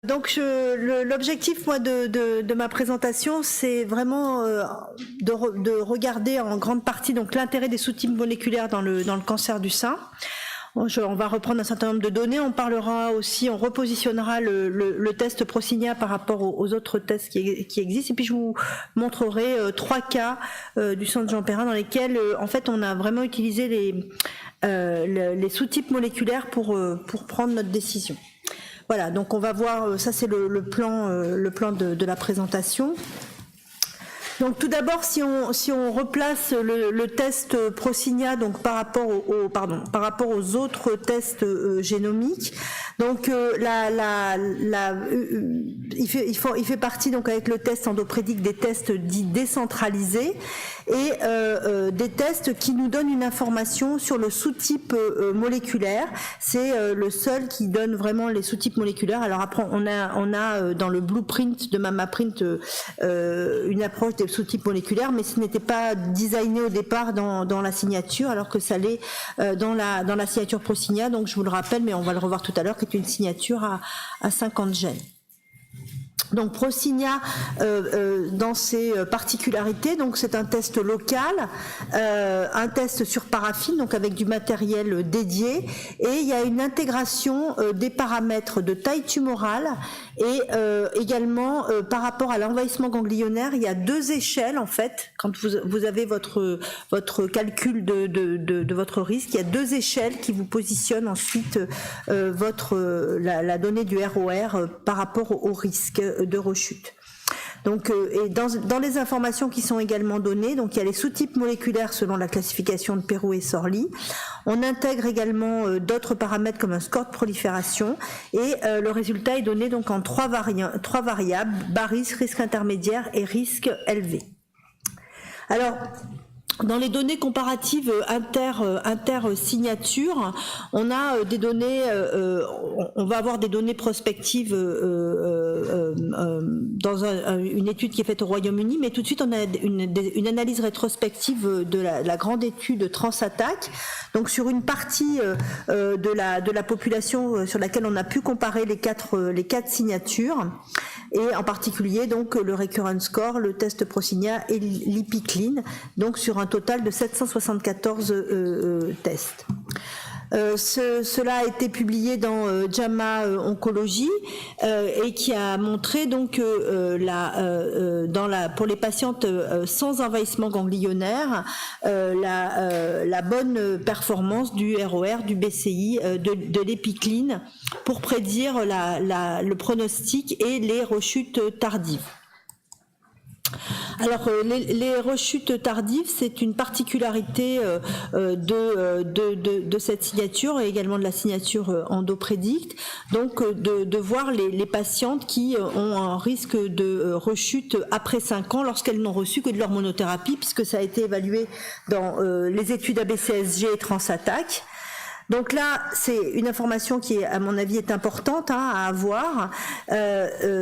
Donc l'objectif moi de ma présentation, c'est vraiment de regarder en grande partie donc l'intérêt des sous-types moléculaires dans le cancer du sein. On va reprendre un certain nombre de données, on parlera aussi, on repositionnera le test Prosigna par rapport aux autres tests qui existent, et puis je vous montrerai 3 cas du centre Jean Perrin dans lesquels en fait on a vraiment utilisé les sous-types moléculaires pour prendre notre décision. Voilà, donc on va voir, ça c'est le plan de la présentation. Donc tout d'abord, si on replace le test Prosigna donc par rapport aux autres tests génomiques, donc il fait partie donc avec le test endoprédique des tests dits décentralisés et des tests qui nous donnent une information sur le sous-type moléculaire. C'est le seul qui donne vraiment les sous-types moléculaires. Alors après on a dans le blueprint de MammaPrint une approche des sous-types moléculaires, mais ce n'était pas designé au départ dans la signature, alors que ça l'est dans la signature Prosigna. Donc je vous le rappelle, mais on va le revoir tout à l'heure, qui est une signature à 50 gènes. Donc Prosigna, dans ses particularités, donc c'est un test local, un test sur paraffine, donc avec du matériel dédié, et il y a une intégration des paramètres de taille tumorale et également par rapport à l'envahissement ganglionnaire, il y a 2 échelles en fait. Quand vous avez votre calcul de votre risque, il y a 2 échelles qui vous positionnent ensuite la donnée du ROR par rapport au risque de rechute. Donc, et dans les informations qui sont également données, donc il y a les sous-types moléculaires selon la classification de Perroux et Sorli. On intègre également d'autres paramètres comme un score de prolifération et le résultat est donné donc en 3 variables, bas risque, risque intermédiaire et risque élevé. Alors, dans les données comparatives inter-signatures, on a des données, on va avoir des données prospectives dans une étude qui est faite au Royaume-Uni, mais tout de suite on a une analyse rétrospective de la grande étude Transattack, donc sur une partie de la population sur laquelle on a pu comparer les quatre signatures, et en particulier donc le recurrence score, le test Prosigna et l'IPICLIN, donc sur un total de 774 tests. Cela a été publié dans JAMA Oncologie et qui a montré donc pour les patientes sans envahissement ganglionnaire la bonne performance du ROR, du BCI, de l'EpiClean pour prédire le pronostic et les rechutes tardives. Alors les rechutes tardives, c'est une particularité de cette signature et également de la signature EndoPredict, donc de voir les patientes qui ont un risque de rechute après 5 ans lorsqu'elles n'ont reçu que de l'hormonothérapie, puisque ça a été évalué dans les études ABCSG et Transattack. Donc là, c'est une information qui, à mon avis, est importante à avoir.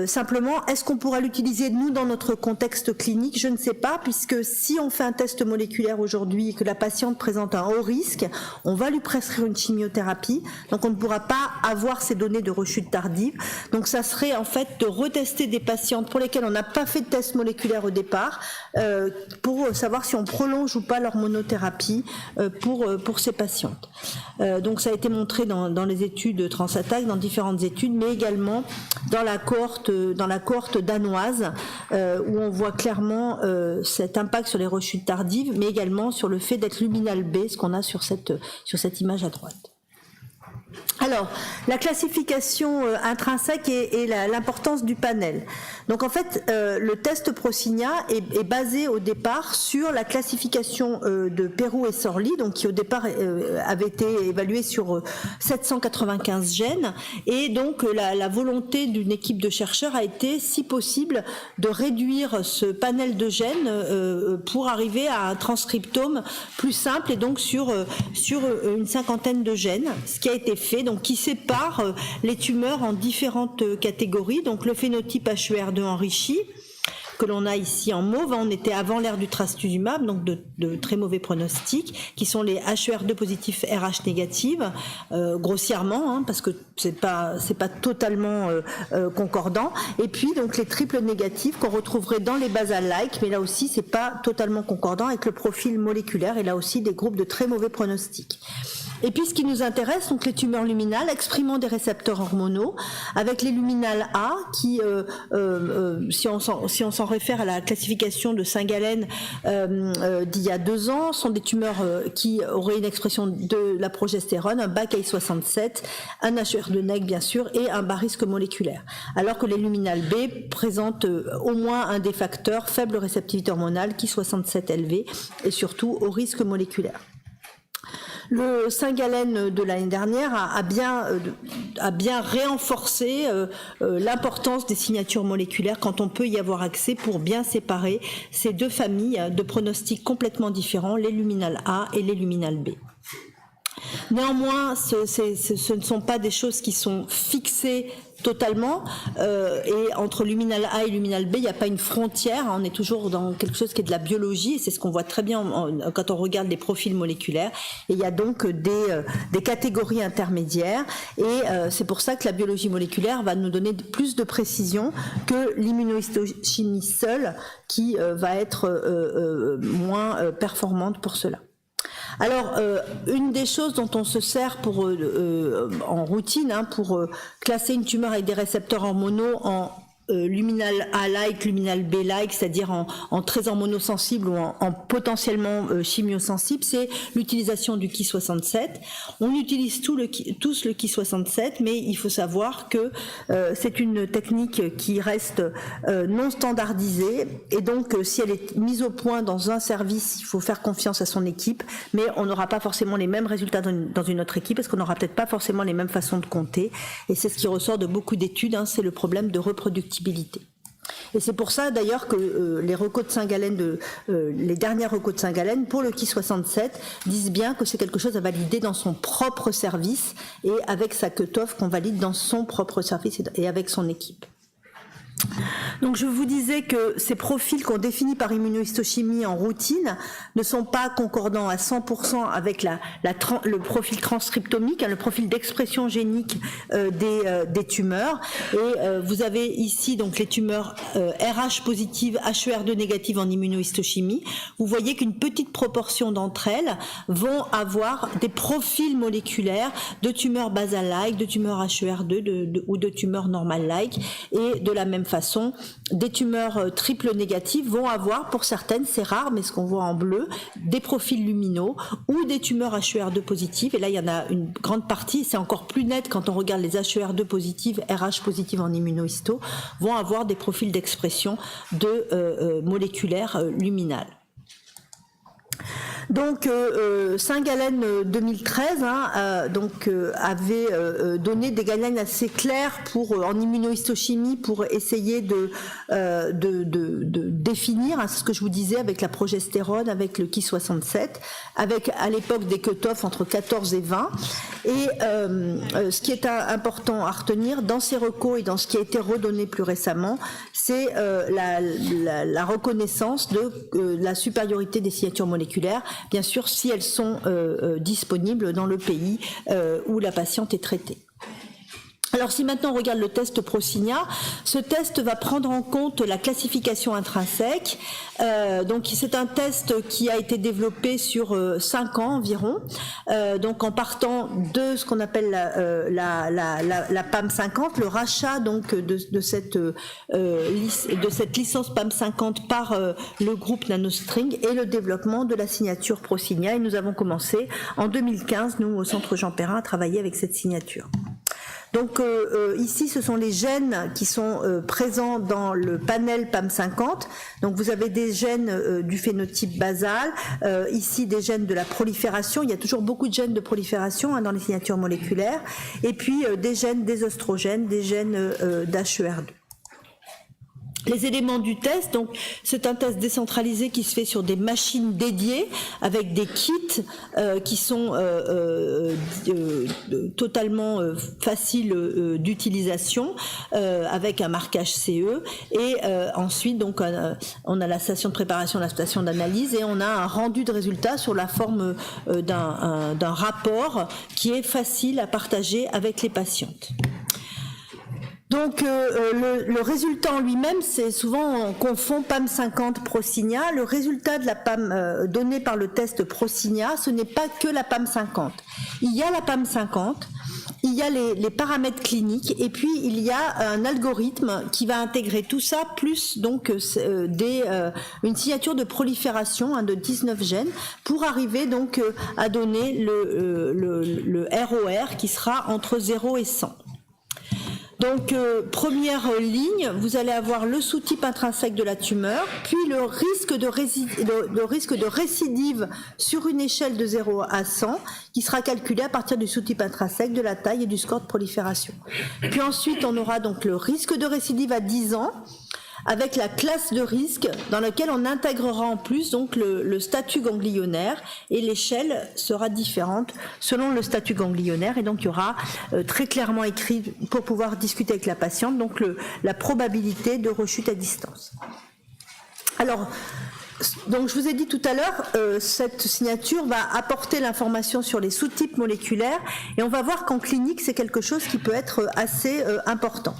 Simplement, est-ce qu'on pourra l'utiliser, nous, dans notre contexte clinique? Je ne sais pas, puisque si on fait un test moléculaire aujourd'hui et que la patiente présente un haut risque, on va lui prescrire une chimiothérapie. Donc, on ne pourra pas avoir ces données de rechute tardive. Donc, ça serait, en fait, de retester des patientes pour lesquelles on n'a pas fait de test moléculaire au départ, pour savoir si on prolonge ou pas l'hormonothérapie pour ces patientes. Donc ça a été montré dans les études Transattack, dans différentes études, mais également dans la cohorte danoise, où on voit clairement cet impact sur les rechutes tardives, mais également sur le fait d'être luminal B, ce qu'on a sur cette image à droite. Alors, la classification intrinsèque et l'importance du panel. Donc en fait, le test Prosigna est basé au départ sur la classification de Perroux et Sorli, donc qui au départ avait été évalué sur 795 gènes, et donc la volonté d'une équipe de chercheurs a été, si possible, de réduire ce panel de gènes pour arriver à un transcriptome plus simple, et donc sur une 50aine de gènes, ce qui a été fait, donc qui sépare les tumeurs en différentes catégories, donc le phénotype HER2 enrichi, que l'on a ici en mauve. On était avant l'ère du trastuzumab, donc de très mauvais pronostics, qui sont les HER2 positifs RH négatifs, grossièrement, parce que c'est pas totalement concordant. Et puis donc les triples négatifs qu'on retrouverait dans les basal-like, mais là aussi c'est pas totalement concordant avec le profil moléculaire, et là aussi des groupes de très mauvais pronostics. Et puis ce qui nous intéresse, donc les tumeurs luminales exprimant des récepteurs hormonaux, avec les luminales A qui, si on s'en réfère à la classification de Saint-Galen d'il y a 2 ans, sont des tumeurs qui auraient une expression de la progestérone, un BACI67, un HER2 neg bien sûr, et un bas risque moléculaire. Alors que les luminales B présentent au moins un des facteurs, faible réceptivité hormonale, qui 67 élevé, et surtout au risque moléculaire. Le Saint-Galen de l'année dernière a bien renforcé l'importance des signatures moléculaires quand on peut y avoir accès pour bien séparer ces deux familles de pronostics complètement différents, les luminales A et les luminales B. Néanmoins, ce ne sont pas des choses qui sont fixées totalement, et entre luminal A et luminal B, il n'y a pas une frontière, on est toujours dans quelque chose qui est de la biologie, et c'est ce qu'on voit très bien quand on regarde les profils moléculaires, et il y a donc des catégories intermédiaires, et c'est pour ça que la biologie moléculaire va nous donner plus de précision que l'immunohistochimie seule, qui va être moins performante pour cela. Alors, une des choses dont on se sert en routine pour classer une tumeur avec des récepteurs hormonaux en luminal A-like, luminal B-like, c'est-à-dire en très hormonosensible ou en potentiellement chimiosensible, c'est l'utilisation du Ki67. On utilise tous le Ki67, mais il faut savoir que c'est une technique qui reste non standardisée, et donc si elle est mise au point dans un service, il faut faire confiance à son équipe, mais on n'aura pas forcément les mêmes résultats dans une autre équipe, parce qu'on n'aura peut-être pas forcément les mêmes façons de compter, et c'est ce qui ressort de beaucoup d'études, c'est le problème de reproductibilité. Et c'est pour ça d'ailleurs que les recos de Saint-Galen, les dernières recos de Saint-Galen pour le Ki67 disent bien que c'est quelque chose à valider dans son propre service et avec sa cut-off qu'on valide dans son propre service et avec son équipe. Donc je vous disais que ces profils qu'on définit par immunohistochimie en routine ne sont pas concordants à 100% avec le profil transcriptomique, le profil d'expression génique des tumeurs. Et vous avez ici donc les tumeurs RH positives, HER2 négatives en immunohistochimie. Vous voyez qu'une petite proportion d'entre elles vont avoir des profils moléculaires de tumeurs basal-like, de tumeurs HER2 ou de tumeurs normal-like, et de la même façon, des tumeurs triples négatives vont avoir, pour certaines, c'est rare, mais ce qu'on voit en bleu, des profils luminaux ou des tumeurs HER2 positives. Et là, il y en a une grande partie, c'est encore plus net quand on regarde les HER2 positives, RH positives en immunohisto, vont avoir des profils d'expression de moléculaires luminales. Donc Saint-Galen 2013 avait donné des guidelines assez clairs en immunohistochimie pour essayer de définir, c'est ce que je vous disais, avec la progestérone, avec le Ki67, avec à l'époque des cut-offs entre 14 et 20. Et ce qui est important à retenir dans ces recos et dans ce qui a été redonné plus récemment, c'est la reconnaissance de la supériorité des signatures moléculaires, bien sûr si elles sont disponibles dans le pays où la patiente est traitée. Alors si maintenant on regarde le test Prosigna, ce test va prendre en compte la classification intrinsèque. Donc c'est un test qui a été développé sur 5 ans environ. Donc en partant de ce qu'on appelle la PAM 50, le rachat donc de cette licence PAM 50 par le groupe NanoString et le développement de la signature Prosigna. Et nous avons commencé en 2015, nous au Centre Jean Perrin, à travailler avec cette signature. Donc ici, ce sont les gènes qui sont présents dans le panel PAM50. Donc vous avez des gènes du phénotype basal, ici des gènes de la prolifération. Il y a toujours beaucoup de gènes de prolifération dans les signatures moléculaires. Et puis des gènes des oestrogènes, des gènes d'HER2. Les éléments du test, donc c'est un test décentralisé qui se fait sur des machines dédiées avec des kits qui sont totalement faciles d'utilisation avec un marquage CE et ensuite donc on a la station de préparation, la station d'analyse et on a un rendu de résultats sur la forme d'un rapport qui est facile à partager avec les patientes. Donc le résultat en lui-même, c'est souvent on confond PAM50 Prosigna. Le résultat de la PAM donné par le test Prosigna, ce n'est pas que la PAM50. Il y a la PAM50, il y a les paramètres cliniques et puis il y a un algorithme qui va intégrer tout ça plus donc une signature de prolifération de 19 gènes pour arriver donc à donner le ROR qui sera entre 0 et 100. Donc première ligne, vous allez avoir le sous-type intrinsèque de la tumeur, puis le risque de récidive sur une échelle de 0 à 100 qui sera calculé à partir du sous-type intrinsèque, de la taille et du score de prolifération. Puis ensuite on aura donc le risque de récidive à 10 ans avec la classe de risque dans laquelle on intégrera en plus donc le statut ganglionnaire et l'échelle sera différente selon le statut ganglionnaire et donc il y aura très clairement écrit pour pouvoir discuter avec la patiente donc la probabilité de rechute à distance. Alors donc je vous ai dit tout à l'heure, cette signature va apporter l'information sur les sous-types moléculaires et on va voir qu'en clinique c'est quelque chose qui peut être assez important.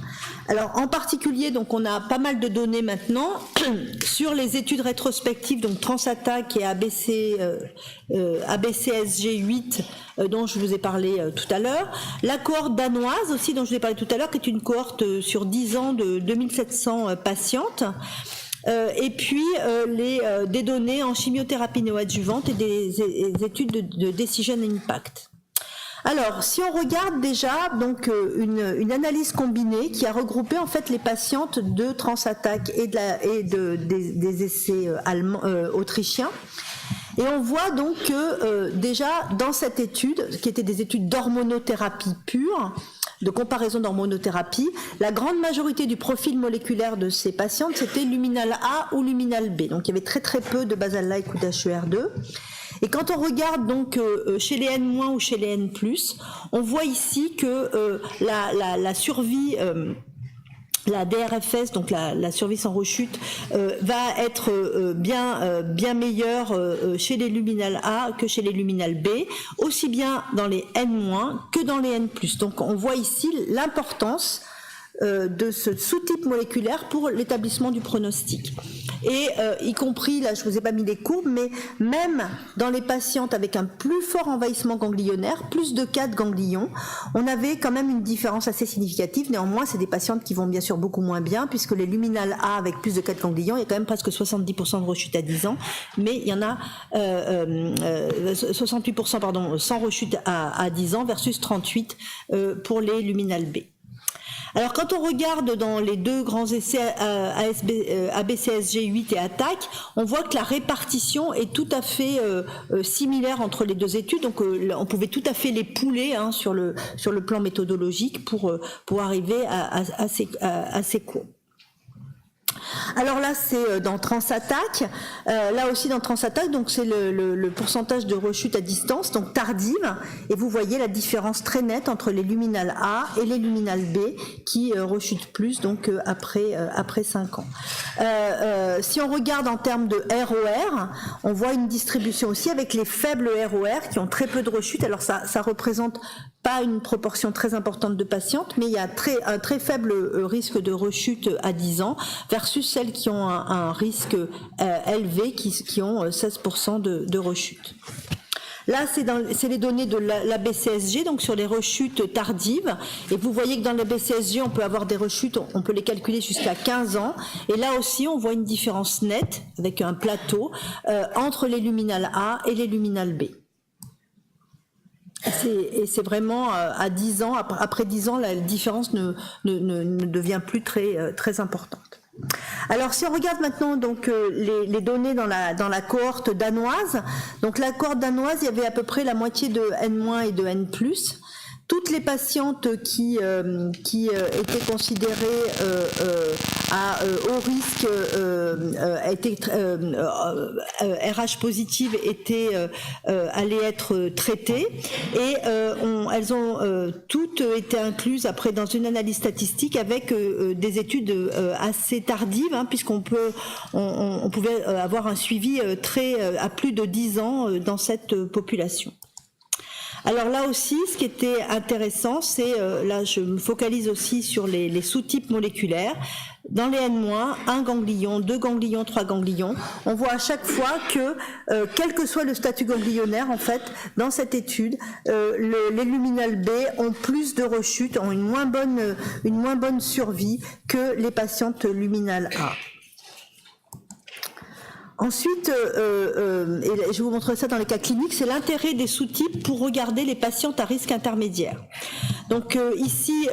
Alors en particulier donc on a pas mal de données maintenant sur les études rétrospectives donc Transattack et ABCSG8 dont je vous ai parlé tout à l'heure, la cohorte danoise aussi dont je vous ai parlé tout à l'heure qui est une cohorte sur 10 ans de 2700 patientes. Et puis des données en chimiothérapie néoadjuvante et des études de Decision Impact. Alors, si on regarde déjà donc une analyse combinée qui a regroupé en fait les patientes de Transattack et des essais autrichiens. Et on voit donc que déjà dans cette étude, qui était des études d'hormonothérapie pure, de comparaison d'hormonothérapie, la grande majorité du profil moléculaire de ces patientes, c'était luminal A ou luminal B. Donc il y avait très très peu de basal-like ou d'HER2. Et quand on regarde donc chez les N- ou chez les N+, on voit ici que la survie... la DRFS, donc la survie sans rechute, va être bien meilleure chez les luminal A que chez les luminal B, aussi bien dans les N- que dans les N+. Donc on voit ici l'importance de ce sous-type moléculaire pour l'établissement du pronostic. Et y compris, là je vous ai pas mis les courbes, mais même dans les patientes avec un plus fort envahissement ganglionnaire, plus de cas de ganglions, on avait quand même une différence assez significative. Néanmoins, c'est des patientes qui vont bien sûr beaucoup moins bien, puisque les luminal A avec plus de cas de ganglions, il y a quand même presque 70% de rechute à 10 ans, mais il y en a 68% pardon, sans rechute à 10 ans versus 38 pour les luminal B. Alors quand on regarde dans les deux grands essais ABCSG8 et ATTACK, on voit que la répartition est tout à fait similaire entre les deux études, donc on pouvait tout à fait les pouler sur le plan méthodologique pour arriver à ces courbes. Alors là, c'est dans Transattack. Là aussi, dans Transattack, donc c'est le pourcentage de rechute à distance, donc tardive. Et vous voyez la différence très nette entre les luminal A et les luminal B qui rechutent plus donc après 5 ans. Si on regarde en termes de ROR, on voit une distribution aussi avec les faibles ROR qui ont très peu de rechute. Alors ça représente pas une proportion très importante de patientes, mais il y a un très faible risque de rechute à 10 ans versus celles qui ont un risque élevé, qui ont 16% de rechute. Là, c'est les données de la BCSG, donc sur les rechutes tardives. Et vous voyez que dans la BCSG, on peut avoir des rechutes, on peut les calculer jusqu'à 15 ans. Et là aussi, on voit une différence nette, avec un plateau, entre les luminal A et les luminal B. Et c'est vraiment à 10 ans, après 10 ans, la différence ne devient plus très importante. Alors si on regarde maintenant donc les données dans la cohorte danoise, donc la cohorte danoise, il y avait à peu près la moitié de N- et de N+. Toutes les patientes qui étaient considérées haut risque, RH positive, allaient être traitées, et elles ont toutes été incluses après dans une analyse statistique avec des études assez tardives, puisqu'on pouvait avoir un suivi à plus de 10 ans dans cette population. Alors là aussi, ce qui était intéressant, c'est, là je me focalise aussi sur les sous-types moléculaires. Dans les N-, 1 ganglion, 2 ganglions, 3 ganglions, on voit à chaque fois que, quel que soit le statut ganglionnaire, en fait, dans cette étude, les luminales B ont plus de rechutes, ont une moins bonne survie que les patientes luminales A. Ensuite, et je vous montrerai ça dans les cas cliniques, c'est l'intérêt des sous-types pour regarder les patientes à risque intermédiaire. Donc ici,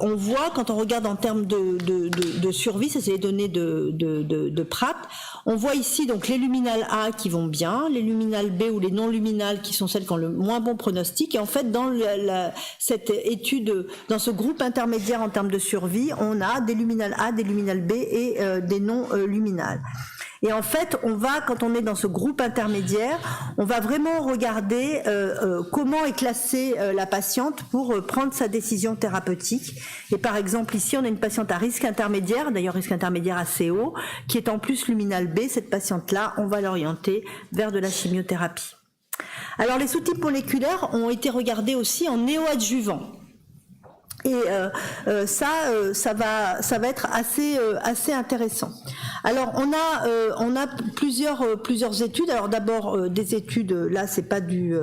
on voit, quand on regarde en termes de survie, ça c'est les données de Pratt, on voit ici donc les luminales A qui vont bien, les luminales B ou les non-luminales qui sont celles qui ont le moins bon pronostic, et en fait dans cette étude, dans ce groupe intermédiaire en termes de survie, on a des luminales A, des luminales B et des non-luminales. Et en fait, quand on est dans ce groupe intermédiaire, on va vraiment regarder comment est classée la patiente pour prendre sa décision thérapeutique. Et par exemple, ici, on a une patiente à risque intermédiaire, d'ailleurs risque intermédiaire assez haut, qui est en plus luminale B. Cette patiente-là, on va l'orienter vers de la chimiothérapie. Alors, les sous-types moléculaires ont été regardés aussi en néoadjuvant. Et ça va être assez intéressant. Alors on a plusieurs études. Alors d'abord des études, là c'est pas du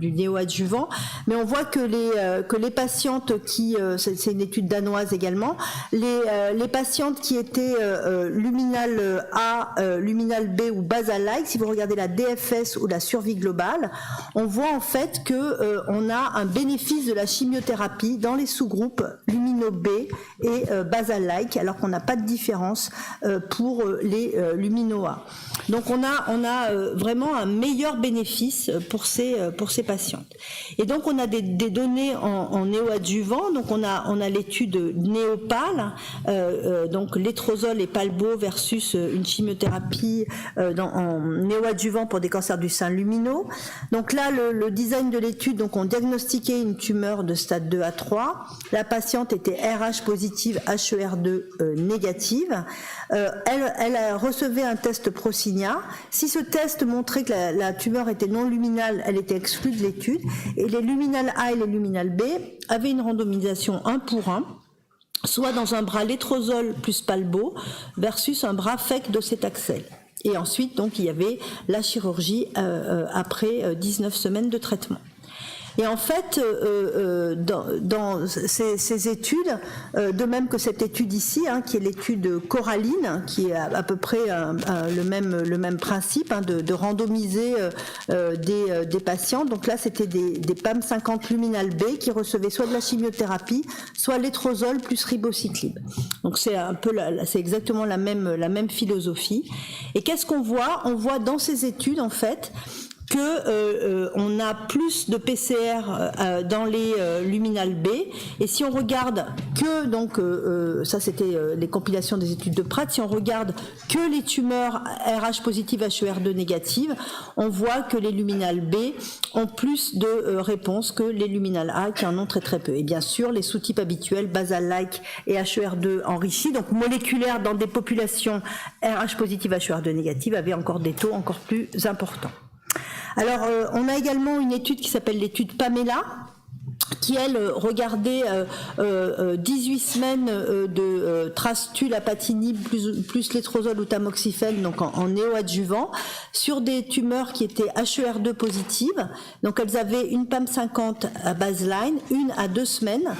néoadjuvant, mais on voit que les patientes qui, c'est une étude danoise également, les patientes qui étaient luminale A, luminale B ou basal-like, si vous regardez la DFS ou la survie globale, on voit en fait que on a un bénéfice de la chimiothérapie dans les sous-groupes lumino B et basal-like, alors qu'on n'a pas de différence pour les lumino A. Donc on a vraiment un meilleur bénéfice pour ces patientes. Et donc on a des données en néoadjuvant. Donc on a l'étude néopal, donc létrozole et palbo versus une chimiothérapie en néoadjuvant pour des cancers du sein lumineux. Donc là le design de l'étude, donc on diagnostiquait une tumeur de stade 2 à 3. La patiente était RH positive, HER2 négative. Elle recevait un test Procinia. Si ce test montrait que la tumeur était non luminale, elle était exclue de l'étude. Et les luminales A et les luminales B avaient une randomisation 1:1, soit dans un bras létrozole plus palbo versus un bras FEC docétaxel. Et ensuite, donc, il y avait la chirurgie après 19 semaines de traitement. Et en fait, dans ces études, de même que cette étude ici, qui est l'étude Coraline, qui est à peu près le même principe, de randomiser des patients. Donc là, c'était des PAM 50 luminal B qui recevaient soit de la chimiothérapie, soit létrozole plus ribocyclib. Donc c'est exactement la même philosophie. Et qu'est-ce qu'on voit ? On voit dans ces études, en fait, que on a plus de PCR dans les luminales B, et si on regarde que donc ça c'était les compilations des études de Pratt, si on regarde que les tumeurs RH positive, HER2 négative, on voit que les luminales B ont plus de réponses que les luminales A qui en ont très très peu. Et bien sûr les sous-types habituels basal-like et HER2 enrichis, donc moléculaires dans des populations RH positive, HER2 négative, avaient encore des taux encore plus importants. Alors, on a également une étude qui s'appelle l'étude Pamela, qui, elle, regardait 18 semaines de trastulapatinib plus létrozole ou tamoxifène, donc en néoadjuvant, sur des tumeurs qui étaient HER2 positives. Donc, elles avaient une PAM 50 à baseline, une à 2 semaines,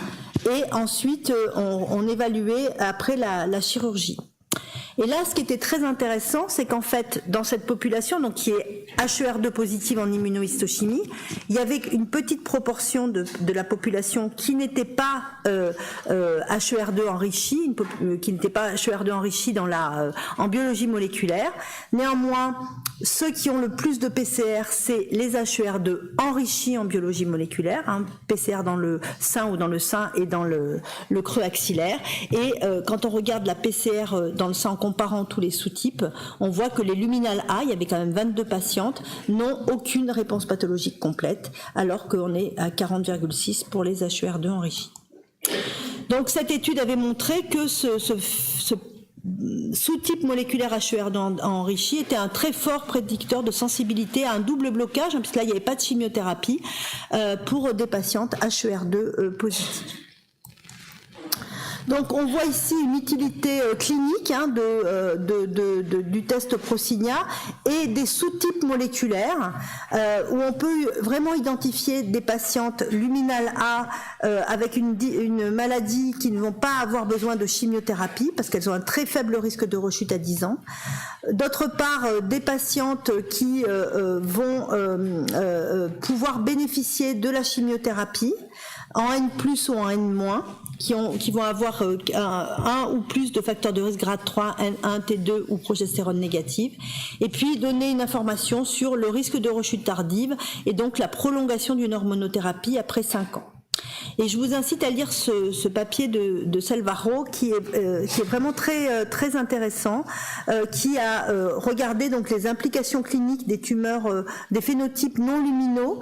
et ensuite, on évaluait après la chirurgie. Et là, ce qui était très intéressant, c'est qu'en fait, dans cette population, donc qui est HER2 positive en immunohistochimie. Il y avait une petite proportion de la population qui n'était pas HER2 enrichi, en biologie moléculaire. Néanmoins, ceux qui ont le plus de PCR, c'est les HER2 enrichis en biologie moléculaire, PCR dans le sein ou dans le sein et dans le creux axillaire. Et quand on regarde la PCR dans le sein en comparant tous les sous-types, on voit que les luminales A, il y avait quand même 22 patientes, n'ont aucune réponse pathologique complète, alors qu'on est à 40,6 pour les HER2 enrichis. Donc cette étude avait montré que ce sous-type moléculaire HER2 enrichi était un très fort prédicteur de sensibilité à un double blocage, puisque là il n'y avait pas de chimiothérapie, pour des patientes HER2 positives. Donc on voit ici une utilité clinique du test Prosigna et des sous-types moléculaires où on peut vraiment identifier des patientes luminales A avec une maladie qui ne vont pas avoir besoin de chimiothérapie parce qu'elles ont un très faible risque de rechute à 10 ans. D'autre part, des patientes qui vont pouvoir bénéficier de la chimiothérapie en N+, ou en N-, qui vont avoir un ou plus de facteurs de risque grade 3, N1, T2 ou progestérone négative, et puis donner une information sur le risque de rechute tardive et donc la prolongation d'une hormonothérapie après 5 ans. Et je vous incite à lire ce papier de Salvaro qui est vraiment très intéressant, qui a regardé donc les implications cliniques des tumeurs, des phénotypes non luminaux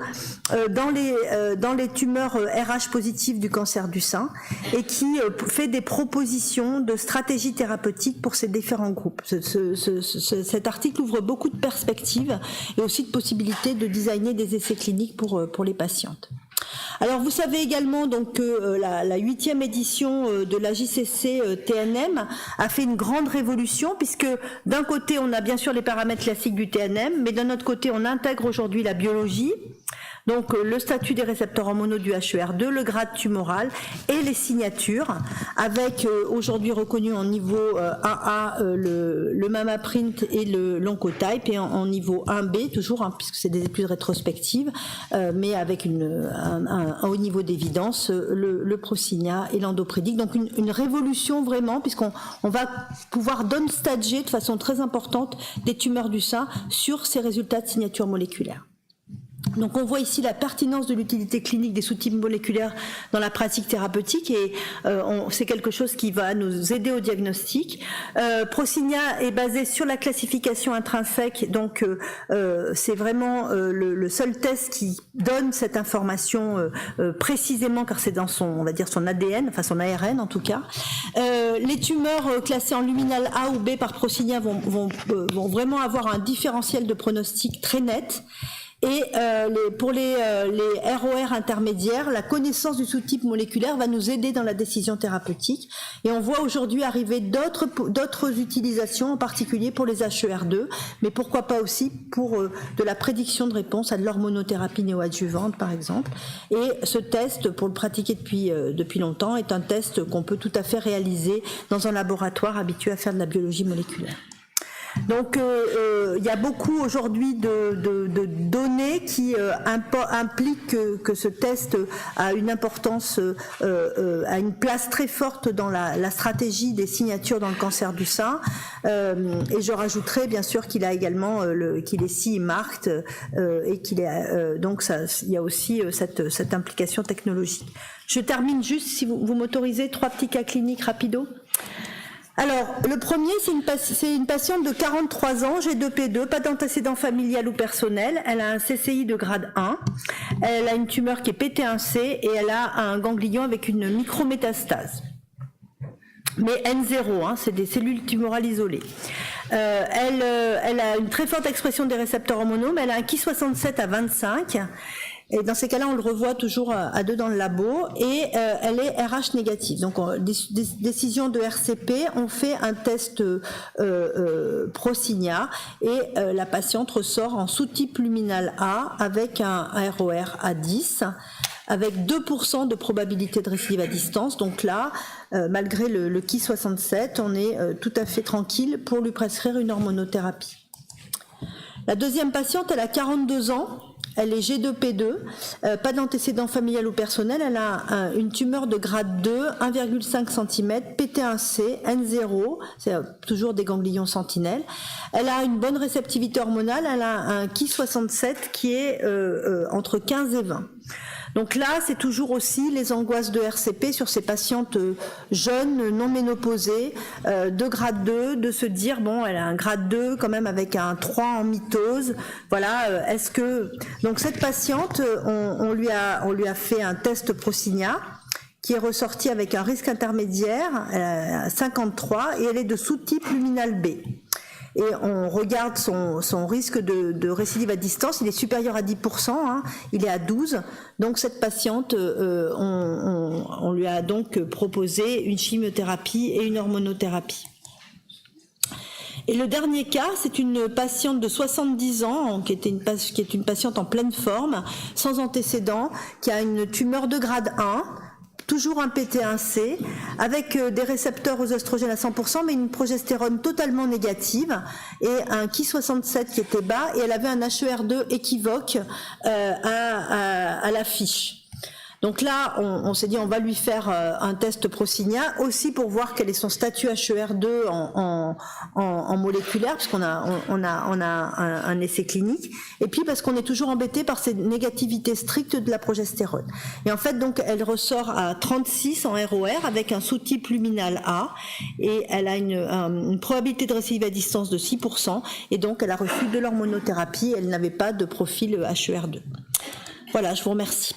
dans les tumeurs RH positives du cancer du sein et qui fait des propositions de stratégies thérapeutiques pour ces différents groupes. Cet article ouvre beaucoup de perspectives et aussi de possibilités de designer des essais cliniques pour les patientes. Alors vous savez également donc que la 8e édition de la JCC TNM a fait une grande révolution puisque d'un côté on a bien sûr les paramètres classiques du TNM, mais d'un autre côté on intègre aujourd'hui la biologie. Donc le statut des récepteurs hormonaux du HER2, le grade tumoral et les signatures, avec aujourd'hui reconnu en niveau 1A le MammaPrint et l'Oncotype, et en niveau 1B toujours, puisque c'est des études rétrospectives, mais avec un haut niveau d'évidence, le Prosigna et l'Endoprédict. Donc une révolution vraiment, puisqu'on va pouvoir downstager de façon très importante des tumeurs du sein sur ces résultats de signature moléculaire. Donc on voit ici la pertinence de l'utilité clinique des sous-types moléculaires dans la pratique thérapeutique et c'est quelque chose qui va nous aider au diagnostic. Prosigna est basé sur la classification intrinsèque, donc c'est vraiment le seul test qui donne cette information précisément car c'est dans son, on va dire son ADN, enfin son ARN en tout cas. Les tumeurs classées en luminal A ou B par Prosigna vont vraiment avoir un différentiel de pronostic très net. Et pour les ROR intermédiaires, la connaissance du sous-type moléculaire va nous aider dans la décision thérapeutique. Et on voit aujourd'hui arriver d'autres utilisations, en particulier pour les HER2, mais pourquoi pas aussi pour de la prédiction de réponse à de l'hormonothérapie néoadjuvante, par exemple. Et ce test, pour le pratiquer depuis longtemps, est un test qu'on peut tout à fait réaliser dans un laboratoire habitué à faire de la biologie moléculaire. Donc il y a beaucoup aujourd'hui de données qui impliquent que ce test a une importance, a une place très forte dans la stratégie des signatures dans le cancer du sein. Et je rajouterai bien sûr qu'il a également qu'il est CE marked et qu'il est donc il y a aussi cette implication technologique. Je termine juste, si vous m'autorisez, 3 petits cas cliniques rapidos. Alors, le premier, c'est une patiente de 43 ans, G2P2, pas d'antécédent familial ou personnel. Elle a un CCI de grade 1. Elle a une tumeur qui est PT1C et elle a un ganglion avec une micrométastase. Mais N0, c'est des cellules tumorales isolées. Elle a une très forte expression des récepteurs hormonaux, mais elle a un Ki67 à 25. Et dans ces cas-là, on le revoit toujours à 2 dans le labo, et elle est RH négative. Donc, décision de RCP, on fait un test Prosigna, et la patiente ressort en sous-type luminal A avec un ROR à 10, avec 2% de probabilité de récidive à distance. Donc là, malgré le Ki67, on est tout à fait tranquille pour lui prescrire une hormonothérapie. La deuxième patiente, elle a 42 ans. Elle est G2P2, pas d'antécédent familial ou personnel, elle a une tumeur de grade 2, 1,5 cm, PT1C, N0, c'est toujours des ganglions sentinelles. Elle a une bonne réceptivité hormonale, elle a un Ki67 qui est entre 15 et 20. Donc là, c'est toujours aussi les angoisses de RCP sur ces patientes jeunes, non ménopausées, de grade 2, de se dire, bon, elle a un grade 2 quand même avec un 3 en mitose. Voilà, est-ce que... Donc cette patiente, on lui a fait un test Prosigna qui est ressorti avec un risque intermédiaire, 53, et elle est de sous-type luminal B. Et on regarde son risque de récidive à distance, il est supérieur à 10%, hein, il est à 12%. Donc cette patiente, on lui a donc proposé une chimiothérapie et une hormonothérapie. Et le dernier cas, c'est une patiente de 70 ans, qui est une patiente en pleine forme, sans antécédent, qui a une tumeur de grade 1, toujours un PT1C, avec des récepteurs aux oestrogènes à 100%, mais une progestérone totalement négative, et un Ki67 qui était bas, et elle avait un HER2 équivoque à la fiche. Donc là, on s'est dit on va lui faire un test Prosigna aussi pour voir quel est son statut HER2 en moléculaire, parce qu'on a un essai clinique, et puis parce qu'on est toujours embêté par ces négativités strictes de la progestérone. Et en fait, donc, elle ressort à 36 en ROR avec un sous-type luminal A, et elle a une probabilité de récidive à distance de 6%, et donc elle a reçu de l'hormonothérapie, elle n'avait pas de profil HER2. Voilà, je vous remercie.